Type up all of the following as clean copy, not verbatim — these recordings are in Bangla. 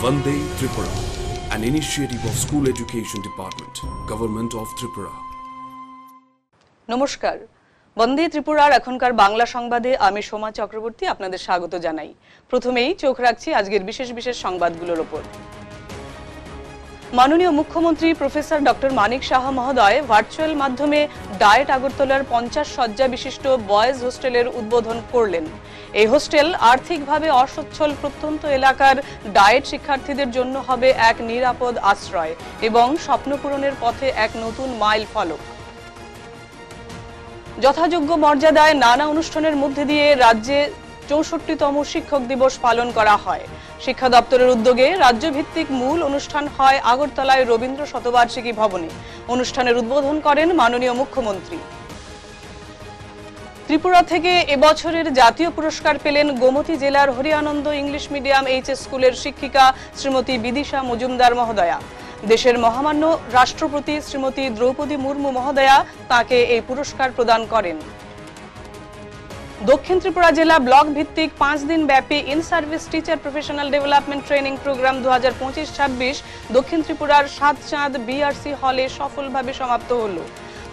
Vande Tripura, an initiative of School Education Department, Government of Tripura. নমস্কার, বন্দে ত্রিপুরার এখনকার বাংলা সংবাদে আমি সোমা চক্রবর্তী আপনাদের স্বাগত জানাই। প্রথমেই চোখ রাখছি আজকের বিশেষ বিশেষ সংবাদগুলোর উপর। মাননীয় মুখ্যমন্ত্রী প্রফেসর ডক্টর মানিক সাহা মহোদয় ভার্চুয়াল মাধ্যমে ডায়েট আগরতলার 50 শয্যা বিশিষ্ট বয়েজ হোস্টেলের উদ্বোধন করলেন। এই হোস্টেল আর্থিকভাবে অসচ্ছল প্রত্যন্ত এলাকার ডায়েট শিক্ষার্থীদের জন্য হবে এক নিরাপদ আশ্রয় এবং স্বপ্ন পূরণের পথে এক নতুন মাইল ফলক। যথাযোগ্য মর্যাদায় নানা অনুষ্ঠানের মধ্যে দিয়ে রাজ্যে 64তম শিক্ষক দিবস পালন করা হয়। শিক্ষা দপ্তরের উদ্যোগে রাজ্যভিত্তিক মূল অনুষ্ঠান হয় আগরতলায় রবীন্দ্র শতবার্ষিকী ভবনে। অনুষ্ঠানের উদ্বোধন করেন মাননীয় মুখ্যমন্ত্রী। ত্রিপুরা থেকে এবছরের জাতীয় পুরস্কার পেলেন গোমতী জেলার হরিয়ানন্দ ইংলিশ মিডিয়াম এইচএস স্কুলের শিক্ষিকা শ্রীমতী বিদিশা মজুমদার মহোদয়া। দেশের মহামান্য রাষ্ট্রপতি শ্রীমতী দ্রৌপদী মুর্মু মহোদয়া তাকে এই পুরস্কার প্রদান করেন। দক্ষিণ ত্রিপুরা জেলা ব্লক ভিত্তিক 5 দিন ব্যাপী in service teacher professional development training programme 2025-26 দক্ষিণ ত্রিপুরার সাতচাঁদ বিআরসি হলে সফলভাবে সমাপ্ত হলো।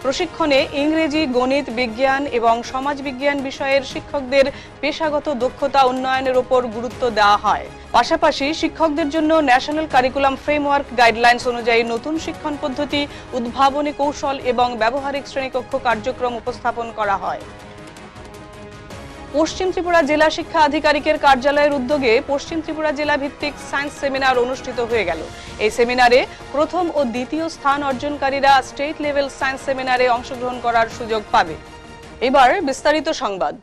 প্রশিক্ষণে ইংরেজি, গণিত, বিজ্ঞান এবং সমাজ বিজ্ঞান বিষয়ের শিক্ষকদের পেশাগত দক্ষতা উন্নয়নের উপর গুরুত্ব দেওয়া হয়। পাশাপাশি শিক্ষকদের জন্য ন্যাশনাল কারিকুলাম ফ্রেমওয়ার্ক গাইডলাইন্স অনুযায়ী নতুন শিক্ষণ পদ্ধতি, উদ্ভাবনী কৌশল এবং ব্যবহারিক শ্রেণীকক্ষ কার্যক্রম উপস্থাপন করা হয়। পশ্চিম ত্রিপুরা জেলা শিক্ষা আধিকারিকের কার্যালয়ের উদ্যোগে পশ্চিম ত্রিপুরা জেলা ভিত্তিক সায়েন্স সেমিনার অনুষ্ঠিত হয়ে গেল। এই সেমিনারে প্রথম ও দ্বিতীয় স্থান অর্জনকারীরা স্টেট লেভেল সায়েন্স সেমিনারে অংশগ্রহণ করার সুযোগ পাবে। এবার বিস্তারিত সংবাদ।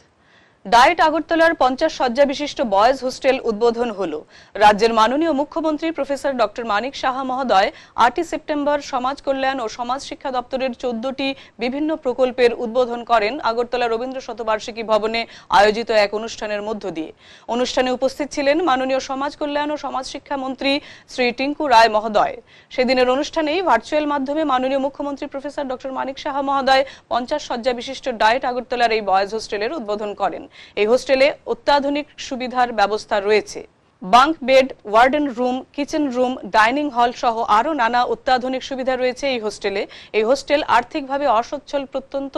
ডায়েট আগরতলার 50 শয্যা বিশিষ্ট বয়েজ হোস্টেল উদ্বোধন হলো। রাজ্যের মাননীয় মুখ্যমন্ত্রী প্রফেসর ডক্টর মানিক সাহা মহোদয় 8 সেপ্টেম্বর সমাজ কল্যাণ ও সমাজ শিক্ষা দপ্তরের 14টি বিভিন্ন প্রকল্পের উদ্বোধন করেন আগরতলা রবীন্দ্র শতবার্ষিকী ভবনে আয়োজিত এক অনুষ্ঠানের মধ্য দিয়ে। অনুষ্ঠানে উপস্থিত ছিলেন মাননীয় সমাজ কল্যাণ ও সমাজ শিক্ষা মন্ত্রী শ্রী টিঙ্কু রায় মহোদয়। সেদিনের অনুষ্ঠানেই ভার্চুয়াল মাধ্যমে মাননীয় মুখ্যমন্ত্রী প্রফেসর ডক্টর মানিক সাহা মহোদয় 50 শয্যা বিশিষ্ট ডায়েট আগরতলার এই বয়েজ হোস্টেলের উদ্বোধন করেন। এই হোস্টেলে অত্যাধুনিক সুবিধার ব্যবস্থা রয়েছে। Bunk bed, warden room, kitchen room, dining hall সহ আরো নানা অত্যাধুনিক সুবিধা রয়েছে এই হোস্টেলে। এই হোস্টেল আর্থিকভাবে অসচ্ছল প্রত্যন্ত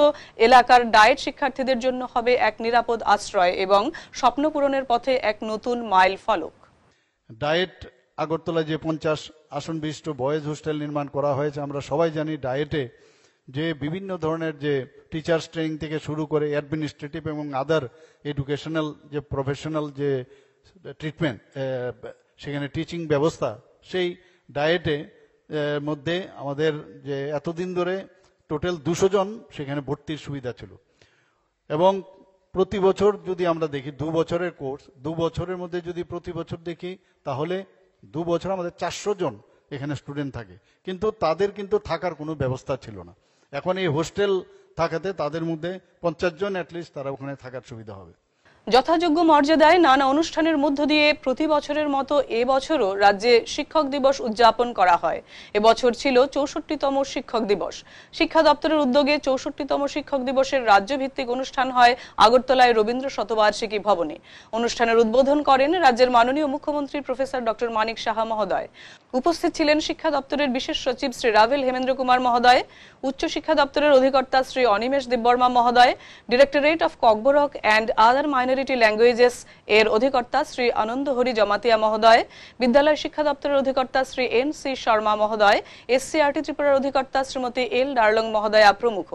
এলাকার ডায়েট শিক্ষার্থীদের জন্য হবে এক নিরাপদ আশ্রয় এবং স্বপ্ন পূরণের পথে এক নতুন মাইল ফলক। ডায়েট আগরতলা যে 50 আসন বিশিষ্ট বয়েজ হোস্টেল নির্মাণ করা হয়েছে, আমরা সবাই জানি ডায়েটে যে বিভিন্ন ধরনের যে টিচার্স ট্রেনিং থেকে শুরু করে অ্যাডমিনিস্ট্রেটিভ এবং আদার এডুকেশনাল যে প্রফেশনাল যে ট্রিটমেন্ট, সেখানে টিচিং ব্যবস্থা, সেই ডায়েটে মধ্যে আমাদের যে এতদিন ধরে টোটাল 200 জন সেখানে ভর্তির সুবিধা ছিল। এবং প্রতি বছর যদি আমরা দেখি 2 বছরের কোর্স, 2 বছরের মধ্যে যদি প্রতি বছর দেখি তাহলে 2 বছর আমাদের 400 জন এখানে স্টুডেন্ট থাকে, কিন্তু তাদের কিন্তু থাকার কোনো ব্যবস্থা ছিল না। এখন এই হোস্টেল থাকাতে তাদের মধ্যে 50 জন অ্যাটলিস্ট তারা ওখানে থাকার সুবিধা হবে। যথাযোগ্য মর্যাদায় নানা অনুষ্ঠানের মধ্য দিয়ে প্রতি বছরের মতো এবছরও রাজ্যে শিক্ষক দিবস উদযাপন করা হয়। এবছর ছিল 64তম শিক্ষক দিবস। শিক্ষা দপ্তরের উদ্যোগে 64তম শিক্ষক দিবসের রাজ্যভিত্তিক অনুষ্ঠান হয় আগরতলায় রবীন্দ্র শতবার্ষিকী ভবনে। অনুষ্ঠানের উদ্বোধন করেন রাজ্যের মাননীয় মুখ্যমন্ত্রী প্রফেসর ডক্টর মানিক সাহা মহোদয়। উপস্থিত ছিলেন শিক্ষা দপ্তরের বিশেষ সচিব শ্রী রাভেল হেমেন্দ্র কুমার মহোদয়, উচ্চ শিক্ষা দপ্তরের অধিকর্তা শ্রী অনিমেষ দেববর্মা মহোদয়, directorate of Kokborok and other minority languages এর অধিকর্তা শ্রী আনন্দ হরি জমাতিয়া মহোদয়, বিদ্যালয় শিক্ষা দপ্তরের অধিকর্তা শ্রী এন.সি. শর্মা মহোদয়, এসসিআরটি ত্রিপুরার অধিকর্তা শ্রীমতী এল ডার্লং মহোদয়া প্রমুখ।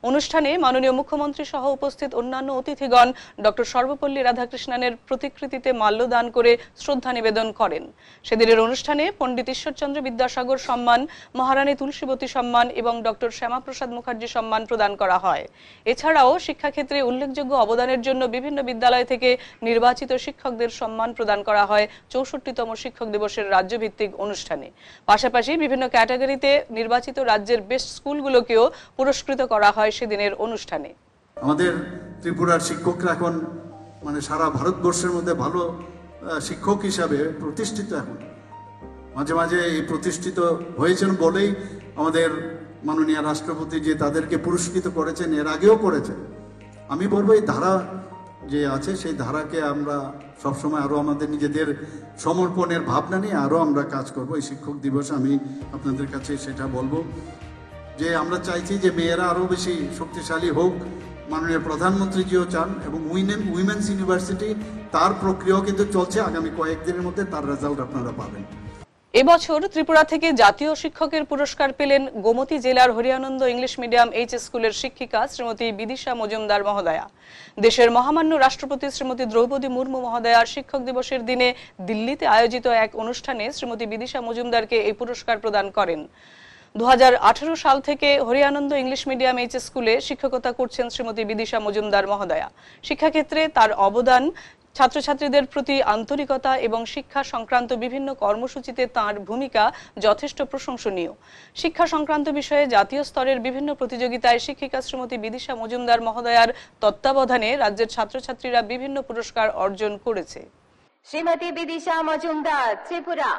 অনুষ্ঠানে মাননীয় মুখ্যমন্ত্রী সহ উপস্থিত অন্যান্য অতিথিগণ ডক্টর সর্বপল্লী রাধাকৃষ্ণনের প্রতিকৃতিতে মাল্যদান করে শ্রদ্ধা নিবেদন করেন। সেদিনের অনুষ্ঠানে পণ্ডিত ঈশ্বরচন্দ্র বিদ্যাসাগর সম্মান, মহারানী তুলসীবতী সম্মান এবং ডক্টর শ্যামাপ্রসাদ মুখার্জি সম্মান প্রদান করা হয়। এছাড়াও শিক্ষাক্ষেত্রে উল্লেখযোগ্য অবদানের জন্য বিভিন্ন বিদ্যালয় থেকে নির্বাচিত শিক্ষকদের সম্মান প্রদান করা হয় 64তম শিক্ষক দিবসের রাজ্যভিত্তিক অনুষ্ঠানে। পাশাপাশি বিভিন্ন ক্যাটাগরিতে নির্বাচিত রাজ্যের বেস্ট স্কুলগুলোকেও পুরস্কৃত করা হয় সেদিনের অনুষ্ঠানে। আমাদের ত্রিপুরার শিক্ষকরা এখন সারা ভারতবর্ষের মধ্যে ভালো শিক্ষক হিসাবে প্রতিষ্ঠিত। এখন মাঝে মাঝে এই প্রতিষ্ঠিত হয়েছেন বলেই আমাদের মাননীয় রাষ্ট্রপতি যে তাদেরকে পুরস্কৃত করেছেন, এর আগেও করেছেন। আমি বলবো এই ধারা যে আছে সেই ধারাকে আমরা সবসময় আরও আমাদের নিজেদের সমর্পণের ভাবনা নিয়ে আরও আমরা কাজ করব। এই শিক্ষক দিবসে আমি আপনাদের কাছে সেটা বলবো যে আমরা চাইছি যে মেয়েরা আরও বেশি শক্তিশালী হোক। মাননীয় প্রধানমন্ত্রীজিও চান এবং উইমেন্স ইউনিভার্সিটি তার প্রক্রিয়াও কিন্তু চলছে। আগামী কয়েকদিনের মধ্যে তার রেজাল্ট আপনারা পাবেন। এবছর ত্রিপুরা থেকে জাতীয় শিক্ষকের পুরস্কার পেলেন গোমতী জেলার হরিয়ানন্দ ইংলিশ মিডিয়াম এইচএস স্কুলের শিক্ষিকা শ্রীমতী বিদিশা মজুমদার মহোদয়া। দেশের মহামান্য রাষ্ট্রপতি শ্রীমতী দ্রৌপদী মুর্মু মহোদয়ার শিক্ষক দিবসের দিনে দিল্লিতে আয়োজিত এক অনুষ্ঠানে শ্রীমতী বিদিশা মজুমদারকে এই পুরস্কার প্রদান করেন। 2018 সাল থেকে হরিয়ানন্দ ইংলিশ মিডিয়াম এইচএস স্কুলে শিক্ষকতা করছেন শ্রীমতী বিদিশা মজুমদার মহোদয়া। শিক্ষাক্ষেত্রে তার অবদান, ছাত্রছাত্রীদের প্রতি আন্তরিকতা এবং শিক্ষা সংক্রান্ত বিভিন্ন কর্মসূচিতে তাঁর ভূমিকা যথেষ্ট প্রশংসনীয়। শিক্ষা সংক্রান্ত বিষয়ে জাতীয় স্তরের বিভিন্ন প্রতিযোগিতায় শিক্ষিকা শ্রীমতী বিদিশা মজুমদার মহোদয়ার তত্ত্বাবধানে রাজ্যের ছাত্রছাত্রীরা বিভিন্ন পুরস্কার অর্জন করেছে। শ্রীমতী বিদিশা মজুমদার, ত্রিপুরা।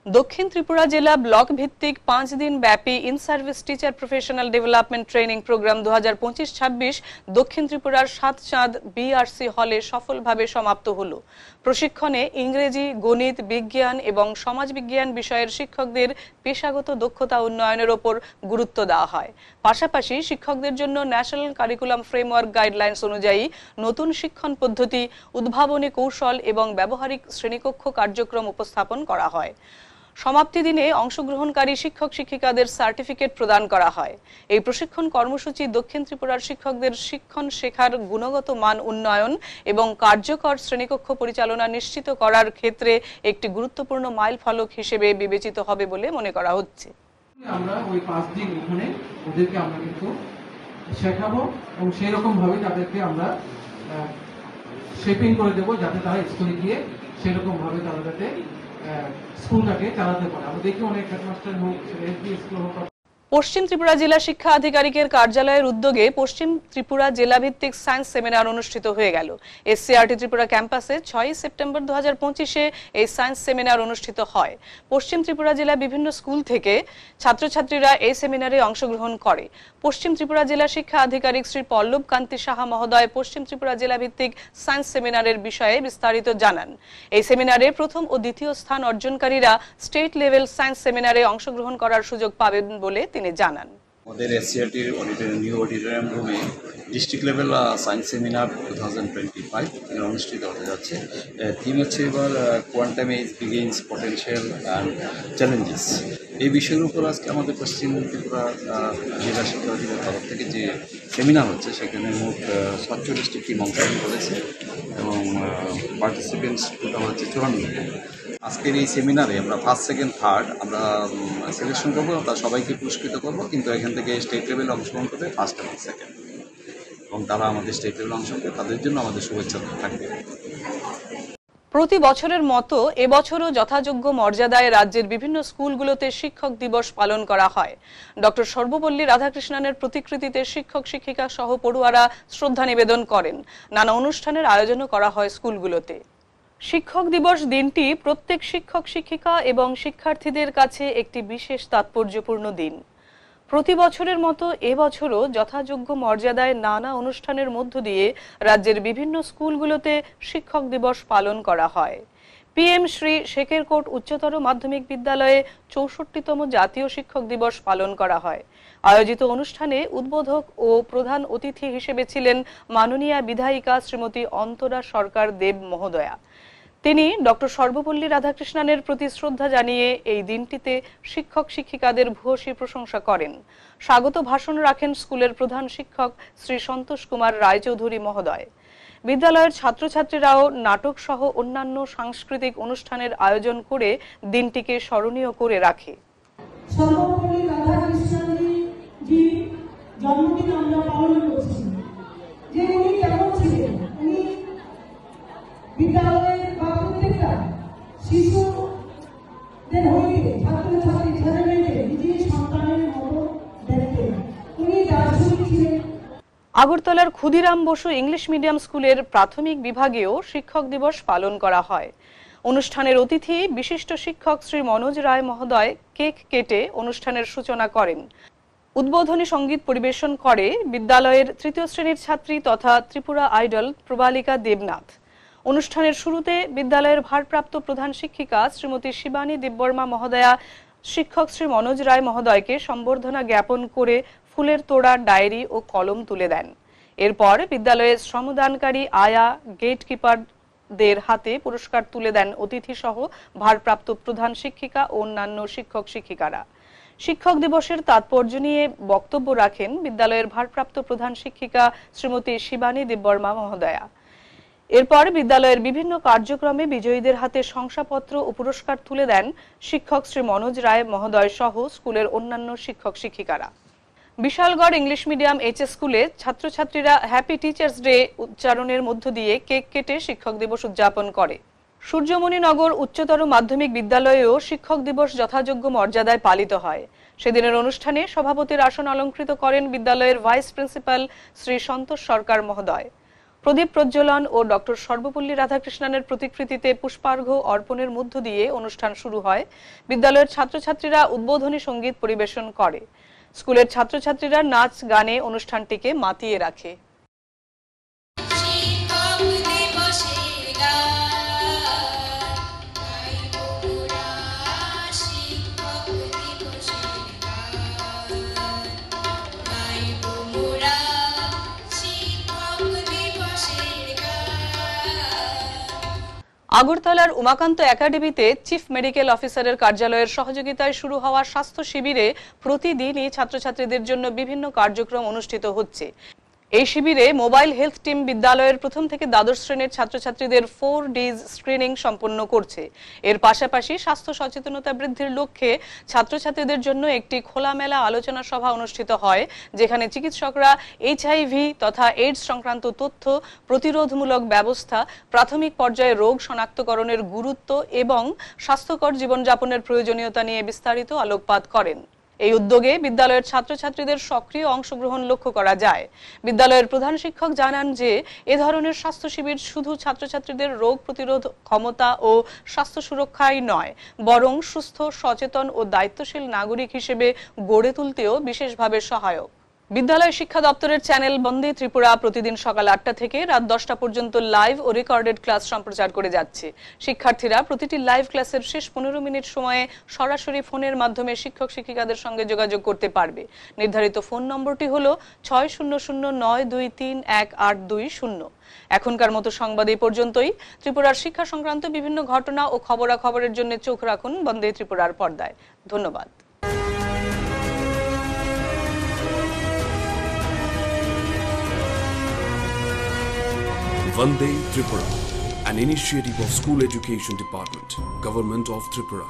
দক্ষিণ ত্রিপুরা জেলা ব্লক ভিত্তিক 5 দিন ব্যাপী in service teacher professional development training programme 2025-26 দক্ষিণ ত্রিপুরার সাতচাঁদ বিআরসি হলে সফলভাবে সমাপ্ত হলো। প্রশিক্ষণে ইংরেজি, গণিত, বিজ্ঞান এবং সমাজবিজ্ঞান বিষয়ের শিক্ষকদের পেশাগত দক্ষতা উন্নয়নের ওপর গুরুত্ব দেওয়া হয়। পাশাপাশি শিক্ষকদের জন্য ন্যাশনাল কারিকুলাম ফ্রেমওয়ার্ক গাইডলাইন্স অনুযায়ী নতুন শিক্ষণ পদ্ধতি, উদ্ভাবনী কৌশল এবং ব্যবহারিক শ্রেণীকক্ষ কার্যক্রম উপস্থাপন করা হয়। সমাপ্তি দিনে অংশগ্রহণকারী শিক্ষক শিক্ষিকাদের সার্টিফিকেট প্রদান করা হয়। এই প্রশিক্ষণ কর্মসূচি দক্ষিণ ত্রিপুরার শিক্ষকদের শিক্ষণ শেখার গুণগত মান উন্নয়ন এবং কার্যকর শ্রেণীকক্ষ পরিচালনা নিশ্চিত করার ক্ষেত্রে একটি গুরুত্বপূর্ণ মাইলফলক হিসেবে বিবেচিত হবে বলে মনে করা হচ্ছে। আমরা ওই 5 দিন ওখানে ওদেরকে আমরা কিন্তু শেখাবো এবং সেই রকম ভাবে তাদেরকে আমরা শেপিং করে দেবো যাতে তারা স্কুলে গিয়ে সেরকম ভাবে তারা যাতে স্কুলটাকে চালাতে পারে। আমরা দেখি অনেক হেডমাস্টার হোক, স্কুল হোক। পশ্চিম ত্রিপুরা জেলা শিক্ষা আধিকারিকের কার্যালয়ের উদ্যোগে পশ্চিম ত্রিপুরা জেলা ভিত্তিক সায়েন্স সেমিনার অনুষ্ঠিত হয়ে গেল। এসসিআরটি ত্রিপুরা ক্যাম্পাসে 6 সেপ্টেম্বর 2025-এ এই সায়েন্স সেমিনার অনুষ্ঠিত হয়। পশ্চিম ত্রিপুরা জেলা বিভিন্ন স্কুল থেকে ছাত্রছাত্রীরা এই সেমিনারে অংশগ্রহণ করে। পশ্চিম ত্রিপুরা জেলা শিক্ষা আধিকারিক শ্রী পল্লব কান্তি সাহা মহোদয় পশ্চিম ত্রিপুরা জেলা ভিত্তিক সায়েন্স সেমিনারের বিষয়ে বিস্তারিত জানান। এই সেমিনারে প্রথম ও দ্বিতীয় স্থান অর্জনকারীরা স্টেট লেভেল সায়েন্স সেমিনারে অংশগ্রহণ করার সুযোগ পাবেন বলে তিনি জানান। আমাদের এসসিআরটির নিউ অডিটোরিয়াম রুমে ডিস্ট্রিক্ট লেভেল সায়েন্স সেমিনার 2025 অনুষ্ঠিত হতে যাচ্ছে। থিম হচ্ছে এবার quantum age begins potential and challenges. এই বিষয়ের উপর আজকে আমাদের পশ্চিম ত্রিপুরা জেলা শিক্ষা অধিকারের তরফ থেকে যে সেমিনার হচ্ছে সেখানে মোট 47টি টিম অংশগ্রহণ করেছে এবং পার্টিসিপেন্টস টোটাল হচ্ছে 54। আজকের এই সেমিনারে আমরা ফার্স্ট, সেকেন্ড, থার্ড আমরা সিলেকশন করবো, তা সবাইকে পুরস্কৃত করবো। কিন্তু এখান থেকে স্টেট লেভেলে অংশগ্রহণ করবে ফার্স্ট এবং সেকেন্ড, এবং তারা আমাদের স্টেট লেভেলে অংশগ্রহণ করে তাদের জন্য আমাদের শুভেচ্ছা থাকবে। প্রতি বছরের মতো এবছরও যথাযোগ্য মর্যাদায় রাজ্যের বিভিন্ন স্কুলগুলোতে শিক্ষক দিবস পালন করা হয়। ডক্টর সর্বপল্লী রাধাকৃষ্ণনের প্রতিকৃতিতে শিক্ষক শিক্ষিকা সহ পড়ুয়ারা শ্রদ্ধা নিবেদন করেন। নানা অনুষ্ঠানের আয়োজনও করা হয় স্কুলগুলোতে। শিক্ষক দিবস দিনটি প্রত্যেক শিক্ষক শিক্ষিকা এবং শিক্ষার্থীদের কাছে একটি বিশেষ তাৎপর্যপূর্ণ দিন। প্রতি বছরের মতো এবছরও যথাযোগ্য মর্যাদায় নানা অনুষ্ঠানের মধ্য দিয়ে রাজ্যের বিভিন্ন স্কুলগুলোতে শিক্ষক দিবস পালন করা হয়। পিএম শ্রী শেখেরকোট উচ্চতর মাধ্যমিক বিদ্যালয়ে 64তম জাতীয় শিক্ষক দিবস পালন করা হয়। আয়োজিত অনুষ্ঠানে উদ্বোধক ও প্রধান অতিথি হিসেবে ছিলেন মাননীয়া বিধায়িকা শ্রীমতী অন্তরা সরকার দেব মহোদয়া। তিনি ডক্টর সর্বপল্লী রাধাকৃষ্ণনের প্রতি শ্রদ্ধা জানিয়ে এই দিনটিতে শিক্ষক শিক্ষিকাদের ভূয়সী প্রশংসা করেন। স্বাগত ভাষণ রাখেন স্কুলের প্রধান শিক্ষক শ্রী সন্তোষ কুমার রায়চৌধুরী মহোদয়। বিদ্যালয়ের ছাত্রছাত্রীরাও নাটক সহ অন্যান্য সাংস্কৃতিক অনুষ্ঠানের আয়োজন করে দিনটিকে স্মরণীয় করে রাখে। সর্বপল্লী রাধাকৃষ্ণনজি জন্মদিন আমরা পালন করছি। যে উনি কেমন ছিলেন, উনি বিদ্যালয়ের বা প্রত্যেকটা শিশুদের হইতে ছাত্রছাত্রী ছেলেমেয়েদের নিজের সন্তানের মতো দেখতেন। উনি দার্শনিক ছিলেন। আগরতলার ক্ষুদিরাম বসু ইংলিশ মিডিয়াম স্কুলের প্রাথমিক বিভাগেও শিক্ষক দিবস পালন করা হয়। অনুষ্ঠানের অতিথি বিশিষ্ট শিক্ষক শ্রী মনোজ রায় মহোদয় কেক কেটে অনুষ্ঠানের সূচনা করেন। উদ্বোধনী সঙ্গীত পরিবেশন করে বিদ্যালয়ের তৃতীয় শ্রেণীর ছাত্রী তথা ত্রিপুরা আইডল প্রবালিকা দেবনাথ। অনুষ্ঠানের শুরুতে বিদ্যালয়ের ভারপ্রাপ্ত প্রধান শিক্ষিকা শ্রীমতী শিবানী দেববর্মা মহোদয়া শিক্ষক শ্রী মনোজ রায় মহোদয়কে সম্বর্ধনা জ্ঞাপন করে ফুলের তোড়া, ডায়েরি ও কলম তুলে দেন। এরপর বিদ্যালয়ের শ্রমদানকারী আয়া, গেটকিপারদের হাতে পুরস্কার তুলে দেন অতিথি সহ ভারপ্রাপ্ত প্রধান শিক্ষিকা ও অন্যান্য শিক্ষক শিক্ষিকারা। শিক্ষক দিবসের তাৎপর্য নিয়ে বক্তব্য রাখেন বিদ্যালয়ের ভারপ্রাপ্ত প্রধান শিক্ষিকা শ্রীমতী শিবানী দেববর্মা মহোদয়া। এরপর বিদ্যালয়ের বিভিন্ন কার্যক্রমে বিজয়ীদের হাতে শংসাপত্র ও পুরস্কার তুলে দেন শিক্ষক শ্রী মনোজ রায় মহোদয় সহ স্কুলের অন্যান্য শিক্ষক শিক্ষিকারা। বিশালগড় ইংলিশ মিডিয়াম এইচএস স্কুলে ছাত্রছাত্রীরা হ্যাপি টিচার্স ডে উচ্চারণের মধ্য দিয়ে কেক কেটে শিক্ষক দিবস উদযাপন করে। সূর্যমণিনগর উচ্চতর মাধ্যমিক বিদ্যালয়েও শিক্ষক দিবস যথাযোগ্য মর্যাদায় পালিত হয়। সেদিনের অনুষ্ঠানে সভাপতির আসন অলঙ্কৃত করেন বিদ্যালয়ের ভাইস প্রিন্সিপাল শ্রী সন্তোষ সরকার মহোদয়। প্রদীপ প্রজ্বলন ও ডক্টর সর্বপল্লী রাধাকৃষ্ণনের প্রতিকৃতিতে পুষ্পার্ঘ্য অর্পণের মধ্য দিয়ে অনুষ্ঠান শুরু হয়। বিদ্যালয়ের ছাত্রছাত্রীরা উদ্বোধনী সঙ্গীত পরিবেশন করে। স্কুলের ছাত্রছাত্রীরা নাচ গানে অনুষ্ঠানটিকে মাতিয়ে রাখে। আগরতলার উমাকান্ত একাডেমিতে চিফ মেডিকেল অফিসারের কার্যালয়ের সহযোগিতায় শুরু হওয়া স্বাস্থ্য শিবিরে প্রতিদিনই ছাত্রছাত্রীদের জন্য বিভিন্ন কার্যক্রম অনুষ্ঠিত হচ্ছে। এই শিবিরে মোবাইল হেলথ টিম বিদ্যালয়ের প্রথম থেকে দ্বাদশ শ্রেণীর ছাত্রছাত্রীদের 4 ডেজ স্ক্রিনিং সম্পন্ন করছে। এর পাশাপাশি স্বাস্থ্য সচেতনতা বৃদ্ধির লক্ষ্যে ছাত্রছাত্রীদের জন্য একটি খোলামেলা আলোচনা সভা অনুষ্ঠিত হয়, যেখানে চিকিৎসকরা এইচআইভি তথা এইডস সংক্রান্ত তথ্য, প্রতিরোধমূলক ব্যবস্থা, প্রাথমিক পর্যায়ে রোগ শনাক্তকরণের গুরুত্ব এবং স্বাস্থ্যকর জীবনযাপনের প্রয়োজনীয়তা নিয়ে বিস্তারিত আলোকপাত করেন। এই উদ্যোগে বিদ্যালয়ের ছাত্রছাত্রীদের সক্রিয় অংশগ্রহণ লক্ষ্য করা যায়। বিদ্যালয়ের প্রধান শিক্ষক জানান যে এ ধরনের স্বাস্থ্য শিবির শুধু ছাত্রছাত্রীদের রোগ প্রতিরোধ ক্ষমতা ও স্বাস্থ্য সুরক্ষাই নয়, বরং সুস্থ, সচেতন ও দায়িত্বশীল নাগরিক হিসেবে গড়ে তুলতেও বিশেষভাবে সহায়ক। বিদ্যালয় শিক্ষা দপ্তরের চ্যানেল বন্দে ত্রিপুরা প্রতিদিন সকাল 8টা থেকে রাত 10টা পর্যন্ত লাইভ ও রেকর্ডেড ক্লাস সম্প্রচার করে যাচ্ছে। শিক্ষার্থীরা প্রতিটি লাইভ ক্লাসের শেষ 15 মিনিট সময়ে সরাসরি ফোনের মাধ্যমে শিক্ষক শিক্ষিকাদের সঙ্গে যোগাযোগ করতে পারবে। নির্ধারিত ফোন নম্বরটি হল 6009233182 এখনকার মতো সংবাদ এই পর্যন্তই। ত্রিপুরার শিক্ষা সংক্রান্ত বিভিন্ন ঘটনা ও খবরাখবরের জন্য চোখ রাখুন বন্দে ত্রিপুরার পর্দায়। ধন্যবাদ। Vande Tripura, an initiative of School Education Department, Government of Tripura.